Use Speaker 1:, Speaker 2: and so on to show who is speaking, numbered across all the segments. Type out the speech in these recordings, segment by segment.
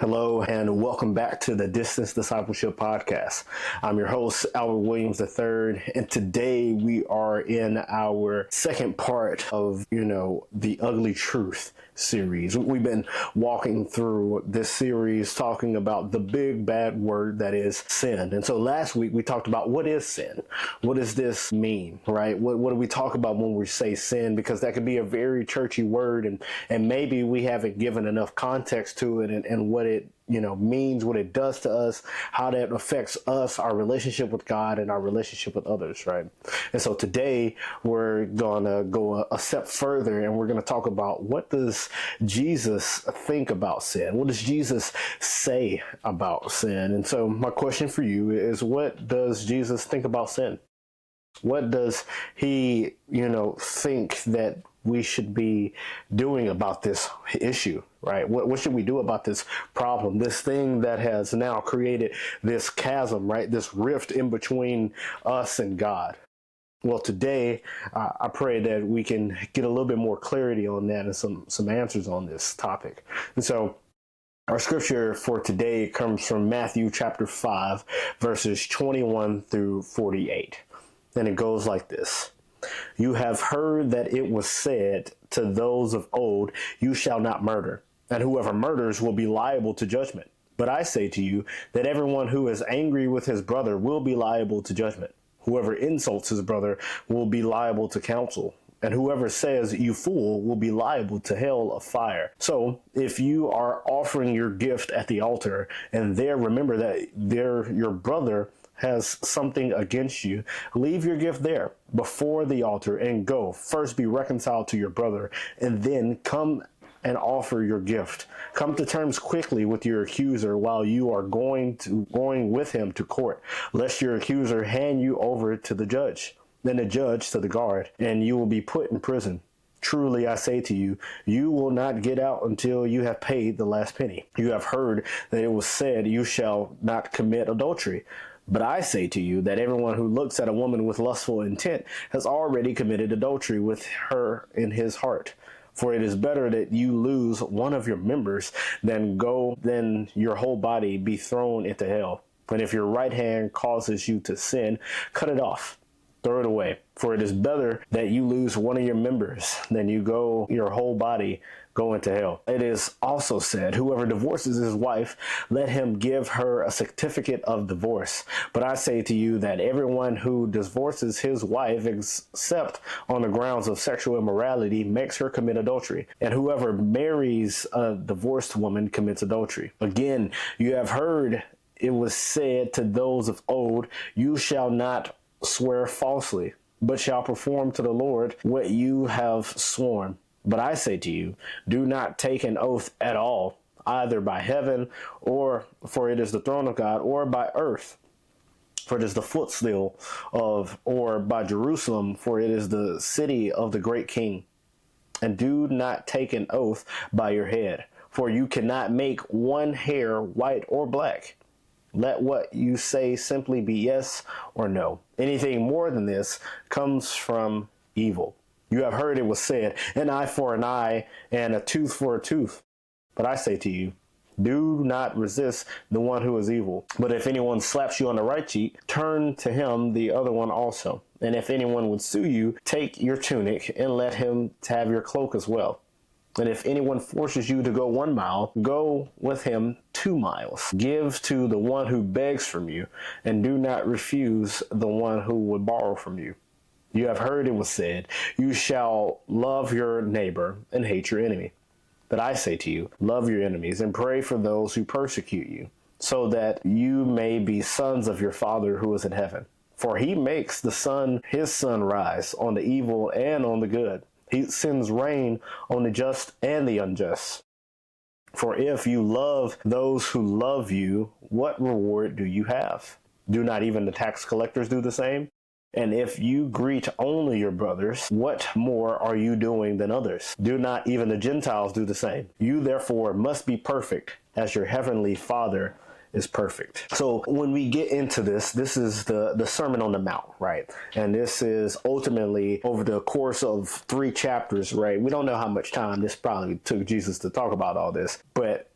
Speaker 1: Hello and welcome back to the Distance Discipleship Podcast. I'm your host, Albert Williams III, and today we are in our second part of, the Ugly Truth series. We've been walking through this series talking about the big bad word that is sin. And so last week we talked about what is sin? What does this mean, right? What do we talk about when we say sin? Because that could be a very churchy word and maybe we haven't given enough context to it and what it means, what it does to us, how that affects us, our relationship with God and our relationship with others, right? And so today we're going to go a step further and we're going to talk about what does Jesus think about sin? What does Jesus say about sin? And so my question for you is, what does Jesus think about sin? What does he, think that we should be doing about this issue, right? What should we do about this problem, this thing that has now created this chasm, right? This rift in between us and God. Well, today, I pray that we can get a little bit more clarity on that and some answers on this topic. And so our scripture for today comes from Matthew chapter 5, verses 21 through 48. And it goes like this. You have heard that it was said to those of old, you shall not murder, and whoever murders will be liable to judgment. But I say to you that everyone who is angry with his brother will be liable to judgment. Whoever insults his brother will be liable to counsel. And whoever says, you fool, will be liable to hell of fire. So if you are offering your gift at the altar and there remember that your brother has something against you, leave your gift there before the altar and go. First be reconciled to your brother and then come and offer your gift. Come to terms quickly with your accuser while you are going with him to court, lest your accuser hand you over to the judge, then the judge to the guard, and you will be put in prison. Truly, I say to you, you will not get out until you have paid the last penny. You have heard that it was said, you shall not commit adultery. But I say to you that everyone who looks at a woman with lustful intent has already committed adultery with her in his heart. For it is better that you lose one of your members than your whole body be thrown into hell. And if your right hand causes you to sin, cut it off. Throw it away. For it is better that you lose one of your members than your whole body go into hell. It is also said, whoever divorces his wife, let him give her a certificate of divorce. But I say to you that everyone who divorces his wife, except on the grounds of sexual immorality, makes her commit adultery. And whoever marries a divorced woman commits adultery. Again, you have heard it was said to those of old, you shall not swear falsely, but shall perform to the Lord what you have sworn. But I say to you, do not take an oath at all, either by heaven, for it is the throne of God, or by earth, for it is the footstool or by Jerusalem, for it is the city of the great king. And do not take an oath by your head, for you cannot make one hair white or black. Let what you say simply be yes or no. Anything more than this comes from evil. You have heard it was said, an eye for an eye and a tooth for a tooth. But I say to you, do not resist the one who is evil. But if anyone slaps you on the right cheek, turn to him the other one also. And if anyone would sue you, take your tunic and let him have your cloak as well. And if anyone forces you to go 1 mile, go with him 2 miles. Give to the one who begs from you, and do not refuse the one who would borrow from you. You have heard it was said, you shall love your neighbor and hate your enemy. But I say to you, love your enemies and pray for those who persecute you, so that you may be sons of your Father who is in heaven. For he makes his sun rise on the evil and on the good. He sends rain on the just and the unjust. For if you love those who love you, what reward do you have? Do not even the tax collectors do the same? And if you greet only your brothers, what more are you doing than others? Do not even the Gentiles do the same? You therefore must be perfect, as your heavenly Father is perfect. So when we get into this is the Sermon on the Mount, right? And this is ultimately over the course of 3 chapters, right? We don't know how much time this probably took Jesus to talk about all this, but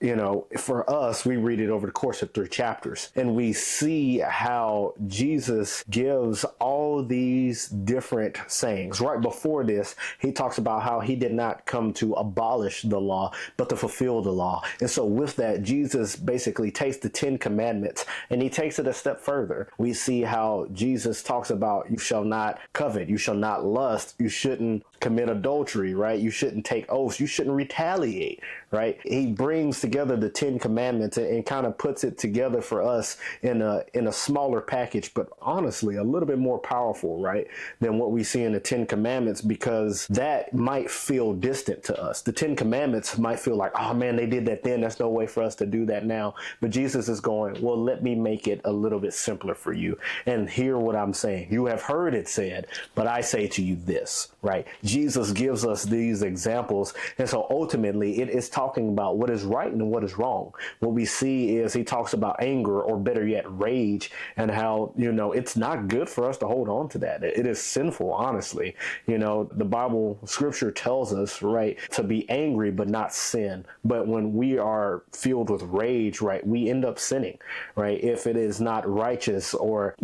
Speaker 1: for us, we read it over the course of 3 chapters, and we see how Jesus gives all these different sayings. Right before this, he talks about how he did not come to abolish the law, but to fulfill the law. And so with that, Jesus basically takes the 10 commandments and he takes it a step further. We see how Jesus talks about you shall not covet, you shall not lust, you shouldn't commit adultery, right? You shouldn't take oaths, you shouldn't retaliate, right? He brings together the 10 commandments and kind of puts it together for us in a smaller package, but honestly a little bit more powerful, right, than what we see in the 10 commandments, because that might feel distant to us. The 10 commandments might feel like, oh man, they did that then, there's no way for us to do that now. But Jesus is going, well, let me make it a little bit simpler for you. And hear what I'm saying. You have heard it said, but I say to you this, right? Jesus gives us these examples. And so ultimately it is talking about what is right and what is wrong. What we see is he talks about anger, or better yet, rage, and how, it's not good for us to hold on to that. It is sinful, honestly. The Bible scripture tells us, right, to be angry, but not sin. But when we are filled with rage, right, we end up sinning, right? If it is not righteous, or,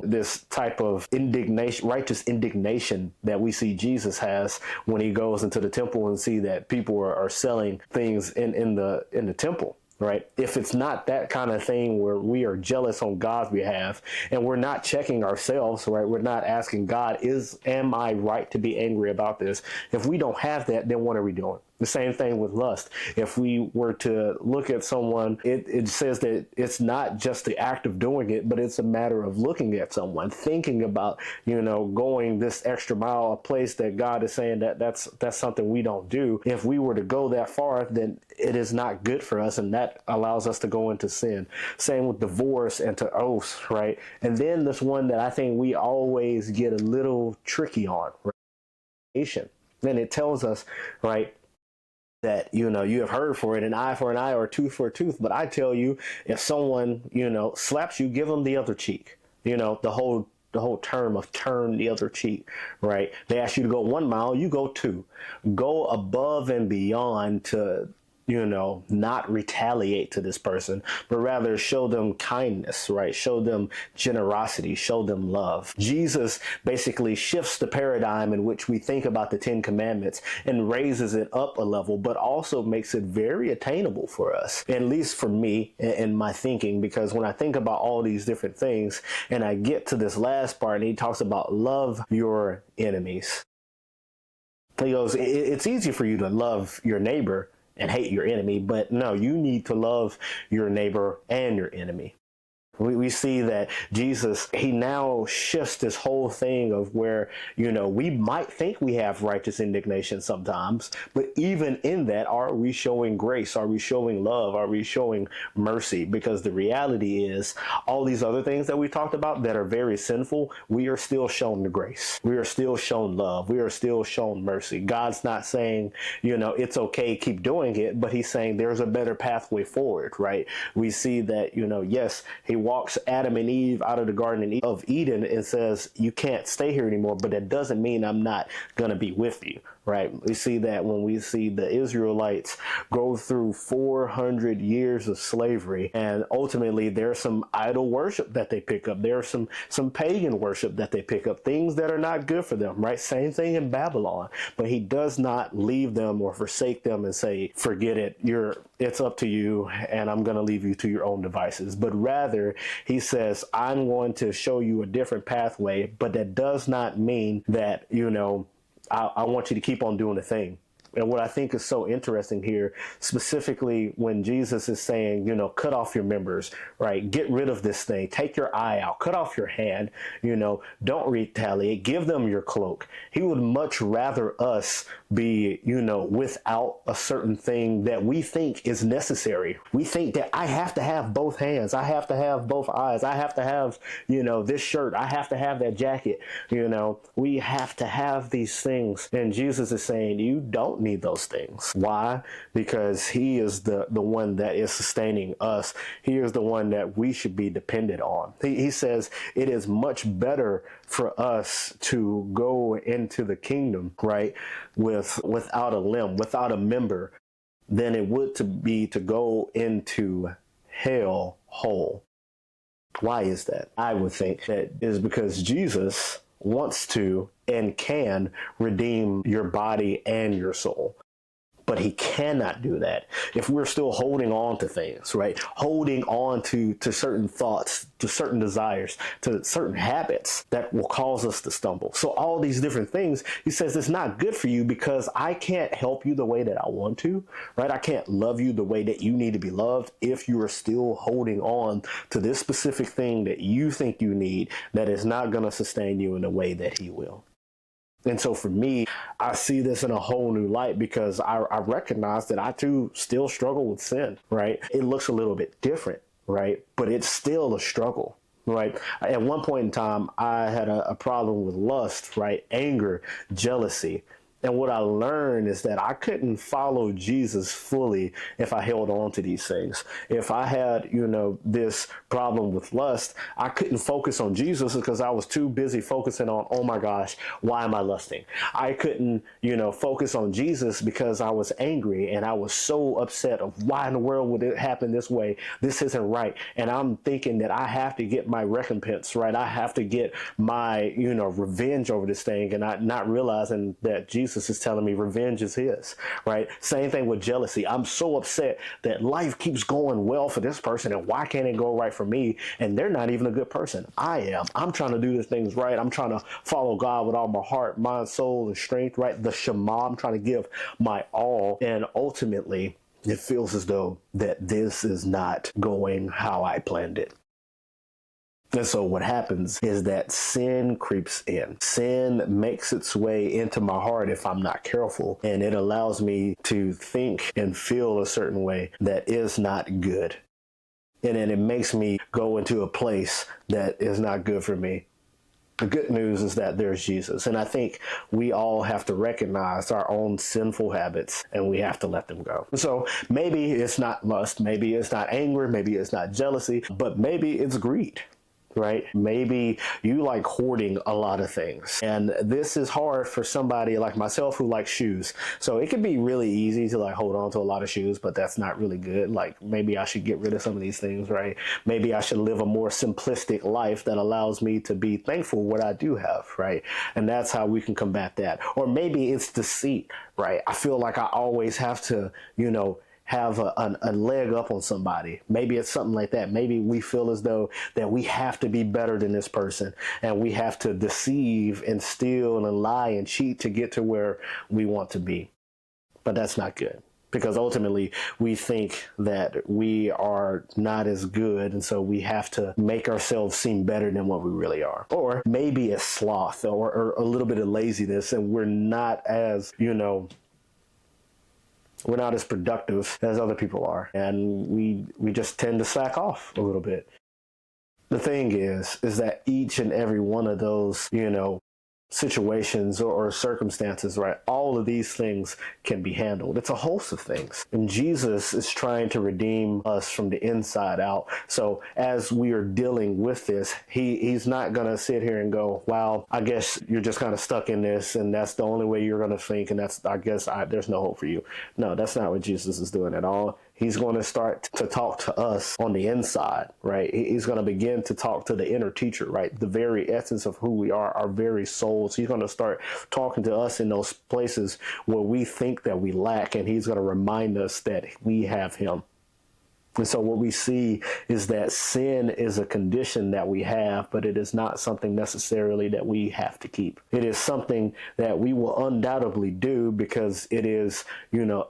Speaker 1: this type of indignation, righteous indignation that we see Jesus has when he goes into the temple and see that people are selling things in the temple. Right? If it's not that kind of thing where we are jealous on God's behalf and we're not checking ourselves, right? We're not asking God, am I right to be angry about this? If we don't have that, then what are we doing? The same thing with lust. If we were to look at someone, it says that it's not just the act of doing it, but it's a matter of looking at someone, thinking about, going this extra mile, a place that God is saying that's something we don't do. If we were to go that far, then it is not good for us, and that allows us to go into sin. Same with divorce and to oaths, right? And then this one that I think we always get a little tricky on, right? Then it tells us, right, that, you have heard for an eye for an eye or a tooth for a tooth. But I tell you, if someone, slaps you, give them the other cheek. The whole term of turn the other cheek, right? They ask you to go 1 mile, you go 2. Go above and beyond to, not retaliate to this person, but rather show them kindness, right? Show them generosity, show them love. Jesus basically shifts the paradigm in which we think about the 10 commandments and raises it up a level, but also makes it very attainable for us, at least for me in my thinking, because when I think about all these different things and I get to this last part and he talks about love your enemies. He goes, it's easy for you to love your neighbor and hate your enemy, but no, you need to love your neighbor and your enemy. We see that Jesus, he now shifts this whole thing of where, we might think we have righteous indignation sometimes, but even in that, are we showing grace? Are we showing love? Are we showing mercy? Because the reality is all these other things that we talked about that are very sinful, we are still shown the grace. We are still shown love. We are still shown mercy. God's not saying, it's okay, keep doing it, but he's saying there's a better pathway forward, right? We see that, yes, he walks Adam and Eve out of the Garden of Eden and says, you can't stay here anymore, but that doesn't mean I'm not going to be with you, right? We see that when we see the Israelites go through 400 years of slavery, and ultimately there's some idol worship that they pick up. There's some pagan worship that they pick up, things that are not good for them, right? Same thing in Babylon, but he does not leave them or forsake them and say, forget it, it's up to you, and I'm going to leave you to your own devices. But rather, he says, I'm going to show you a different pathway, but that does not mean that, I want you to keep on doing the thing. And what I think is so interesting here, specifically when Jesus is saying, cut off your members, right? Get rid of this thing. Take your eye out. Cut off your hand. Don't retaliate. Give them your cloak. He would much rather us be, without a certain thing that we think is necessary. We think that I have to have both hands. I have to have both eyes. I have to have, this shirt. I have to have that jacket. We have to have these things. And Jesus is saying, you don't need those things. Why? Because he is the one that is sustaining us. He is the one that we should be dependent on. He says it is much better for us to go into the kingdom, right, without a limb, without a member, than it would to go into hell whole. Why is that? I would think that is because Jesus wants to and can redeem your body and your soul. But he cannot do that if we're still holding on to things, right? Holding on to certain thoughts, to certain desires, to certain habits that will cause us to stumble. So all these different things, he says it's not good for you because I can't help you the way that I want to, right? I can't love you the way that you need to be loved if you are still holding on to this specific thing that you think you need that is not going to sustain you in the way that he will. And so for me, I see this in a whole new light because I recognize that I too still struggle with sin, right? It looks a little bit different, right? But it's still a struggle, right? At one point in time, I had a problem with lust, right? Anger, jealousy. And what I learned is that I couldn't follow Jesus fully if I held on to these things. If I had, this problem with lust, I couldn't focus on Jesus because I was too busy focusing on, oh my gosh, why am I lusting? I couldn't, focus on Jesus because I was angry and I was so upset of why in the world would it happen this way? This isn't right. And I'm thinking that I have to get my recompense, right? I have to get my, revenge over this thing, and not realizing that Jesus is telling me revenge is his, right? Same thing with jealousy. I'm so upset that life keeps going well for this person, and why can't it go right for me? And they're not even a good person. I am. I'm trying to do the things right. I'm trying to follow God with all my heart, mind, soul, and strength, right? The Shema, I'm trying to give my all. And ultimately, it feels as though that this is not going how I planned it. And so what happens is that sin creeps in. Sin makes its way into my heart if I'm not careful, and it allows me to think and feel a certain way that is not good. And then it makes me go into a place that is not good for me. The good news is that there's Jesus. And I think we all have to recognize our own sinful habits, and we have to let them go. So maybe it's not lust, maybe it's not anger, maybe it's not jealousy, but maybe it's greed. Right? Maybe you like hoarding a lot of things. And this is hard for somebody like myself who likes shoes. So it can be really easy to hold on to a lot of shoes, but that's not really good. Maybe I should get rid of some of these things, right? Maybe I should live a more simplistic life that allows me to be thankful for what I do have, right? And that's how we can combat that. Or maybe it's deceit, right? I feel like I always have to, have a leg up on somebody. Maybe it's something like that. Maybe we feel as though that we have to be better than this person, and we have to deceive and steal and lie and cheat to get to where we want to be. But that's not good, because ultimately we think that we are not as good, and so we have to make ourselves seem better than what we really are. Or maybe it's sloth or a little bit of laziness, and we're not as, we're not as productive as other people are, and we just tend to slack off a little bit. The thing is that each and every one of those, situations or circumstances, right? All of these things can be handled. It's a host of things. And Jesus is trying to redeem us from the inside out. So as we are dealing with this, he's not going to sit here and go, wow, I guess you're just kind of stuck in this, and that's the only way you're going to think, and there's no hope for you. No, that's not what Jesus is doing at all. He's going to start to talk to us on the inside, right? He's going to begin to talk to the inner teacher, right? The very essence of who we are, our very souls. He's going to start talking to us in those places where we think that we lack, and he's going to remind us that we have him. And so what we see is that sin is a condition that we have, but it is not something necessarily that we have to keep. It is something that we will undoubtedly do because it is,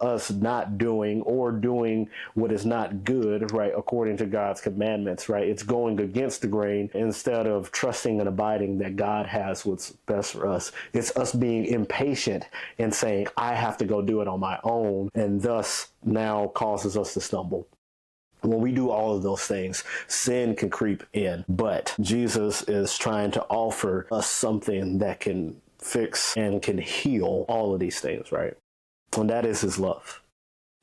Speaker 1: us not doing or doing what is not good, right, according to God's commandments, right? It's going against the grain instead of trusting and abiding that God has what's best for us. It's us being impatient and saying, I have to go do it on my own, and thus now causes us to stumble. When we do all of those things, sin can creep in, but Jesus is trying to offer us something that can fix and can heal all of these things, right? and that is his love.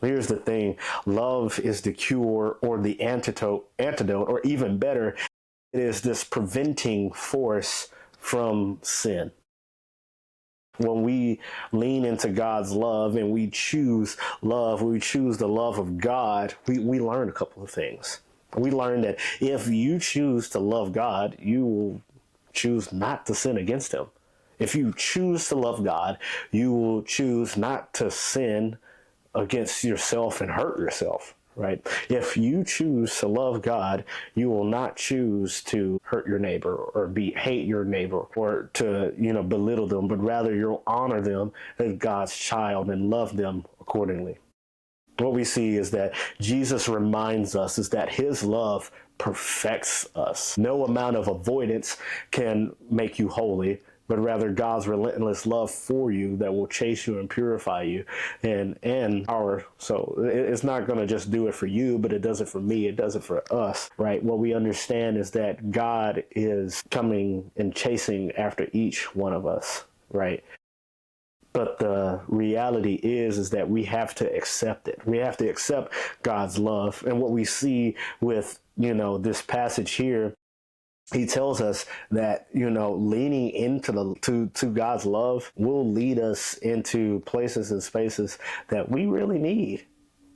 Speaker 1: Here's the thing. Love is the cure or the antidote, or even better, it is this preventing force from sin. When we lean into God's love and we choose love, we choose the love of God, we learn a couple of things. We learn that if you choose to love God, you will choose not to sin against him. If you choose to love God, you will choose not to sin against yourself and hurt yourself, right? If you choose to love God, you will not choose to hurt your neighbor or hate your neighbor or to, belittle them, but rather you'll honor them as God's child and love them accordingly. What we see is that Jesus reminds us is that his love perfects us. No amount of avoidance can make you holy, but rather God's relentless love for you that will chase you and purify you. So it's not going to just do it for you, but it does it for me. It does it for us, right? What we understand is that God is coming and chasing after each one of us, right? But the reality is that we have to accept it. We have to accept God's love. And what we see with, this passage here, he tells us that, leaning into to God's love will lead us into places and spaces that we really need.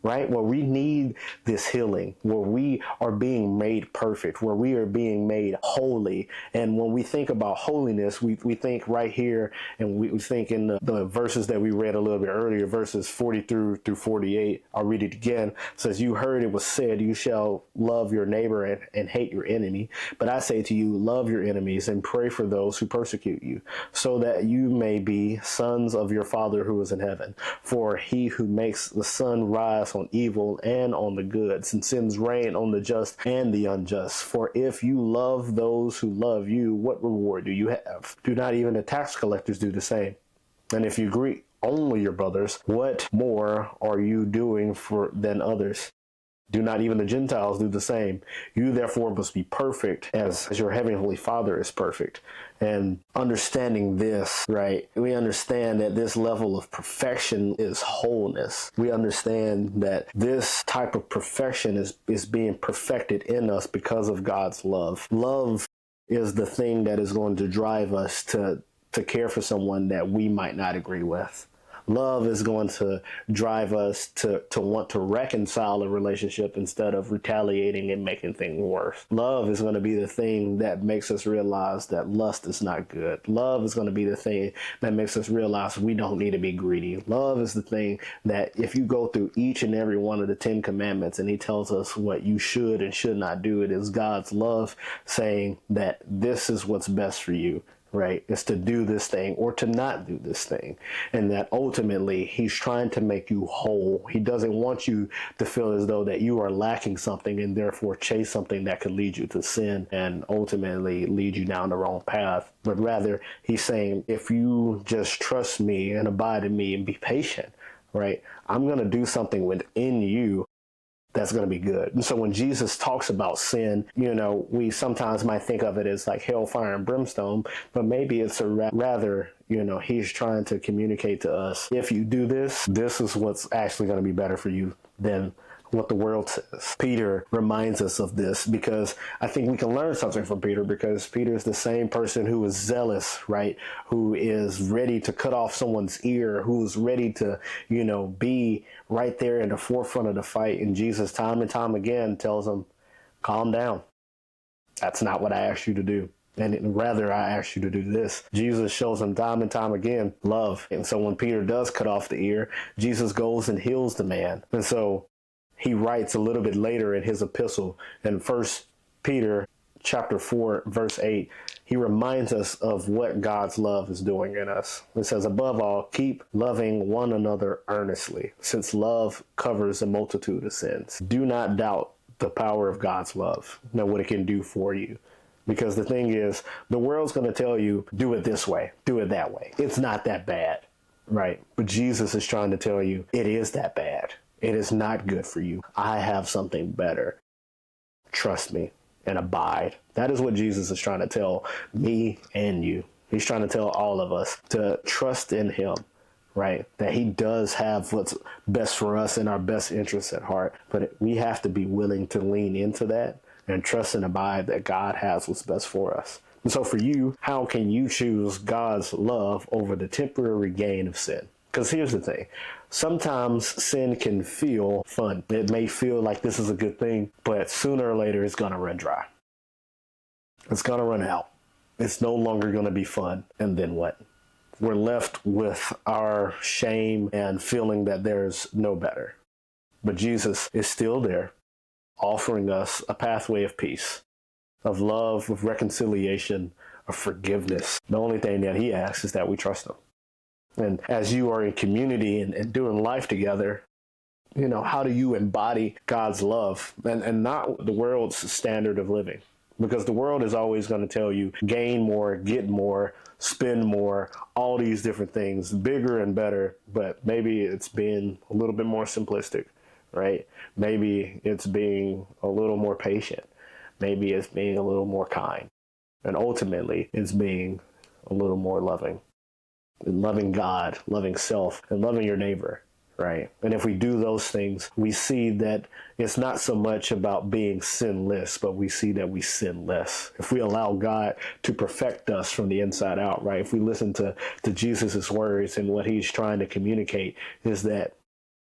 Speaker 1: Right? Where we need this healing, where we are being made perfect, where we are being made holy. And when we think about holiness, we think right here, and we think in the verses that we read a little bit earlier, verses 40 through 48. I'll read it again. It says, "You heard it was said, you shall love your neighbor and hate your enemy. But I say to you, love your enemies and pray for those who persecute you, so that you may be sons of your Father who is in heaven. For he who makes the sun rise on evil and on the good, and sends rain on the just and the unjust. For if you love those who love you, what reward do you have? Do not even the tax collectors do the same? And if you greet only your brothers, what more are you doing than others? Do not even the Gentiles do the same? You therefore must be perfect as your heavenly Father is perfect." And understanding this, right, we understand that this level of perfection is wholeness. We understand that this type of perfection is being perfected in us because of God's love. Love is the thing that is going to drive us to care for someone that we might not agree with. Love is going to drive us to want to reconcile a relationship instead of retaliating and making things worse. Love is going to be the thing that makes us realize that lust is not good. Love is going to be the thing that makes us realize we don't need to be greedy. Love is the thing that if you go through each and every one of the 10 commandments and he tells us what you should and should not do, it is God's love saying that this is what's best for you. Right, is to do this thing or to not do this thing. And that ultimately he's trying to make you whole. He doesn't want you to feel as though that you are lacking something and therefore chase something that could lead you to sin and ultimately lead you down the wrong path. But rather he's saying, if you just trust me and abide in me and be patient, right, I'm going to do something within you that's going to be good. And so when Jesus talks about sin, we sometimes might think of it as like hellfire and brimstone, but maybe it's rather, he's trying to communicate to us, if you do this, this is what's actually going to be better for you than what the world says. Peter reminds us of this because I think we can learn something from Peter, because Peter is the same person who is zealous, right? Who is ready to cut off someone's ear, who's ready to, be right there in the forefront of the fight. And Jesus time and time again tells him, calm down. That's not what I asked you to do. And rather, I asked you to do this. Jesus shows him time and time again, love. And so when Peter does cut off the ear, Jesus goes and heals the man. And so he writes a little bit later in his epistle in 1 Peter chapter 4, verse 8, he reminds us of what God's love is doing in us. It says, above all, keep loving one another earnestly, since love covers a multitude of sins. Do not doubt the power of God's love, know what it can do for you. Because the thing is, the world's going to tell you, do it this way, do it that way. It's not that bad, right? But Jesus is trying to tell you, it is that bad. It is not good for you. I have something better. Trust me and abide. That is what Jesus is trying to tell me and you. He's trying to tell all of us to trust in him, right? That he does have what's best for us and our best interests at heart. But we have to be willing to lean into that and trust and abide that God has what's best for us. And so for you, how can you choose God's love over the temporary gain of sin? Because here's the thing. Sometimes sin can feel fun. It may feel like this is a good thing, but sooner or later it's going to run dry. It's going to run out. It's no longer going to be fun. And then what? We're left with our shame and feeling that there's no better. But Jesus is still there, offering us a pathway of peace, of love, of reconciliation, of forgiveness. The only thing that he asks is that we trust him. And as you are in community and doing life together, how do you embody God's love and not the world's standard of living? Because the world is always going to tell you gain more, get more, spend more, all these different things, bigger and better. But maybe it's being a little bit more simplistic, right? Maybe it's being a little more patient. Maybe it's being a little more kind. And ultimately, it's being a little more loving. And loving God, loving self, and loving your neighbor, right? And if we do those things, we see that it's not so much about being sinless, but we see that we sin less. If we allow God to perfect us from the inside out, right? If we listen to Jesus' words and what he's trying to communicate is that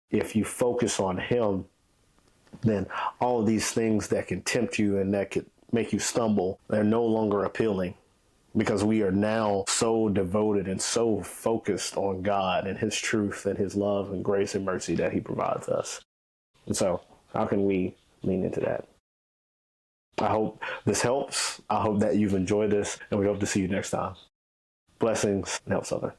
Speaker 1: if you focus on him, then all of these things that can tempt you and that could make you stumble, they're no longer appealing. Because we are now so devoted and so focused on God and his truth and his love and grace and mercy that he provides us. And so how can we lean into that? I hope this helps. I hope that you've enjoyed this, and we hope to see you next time. Blessings and help Southern.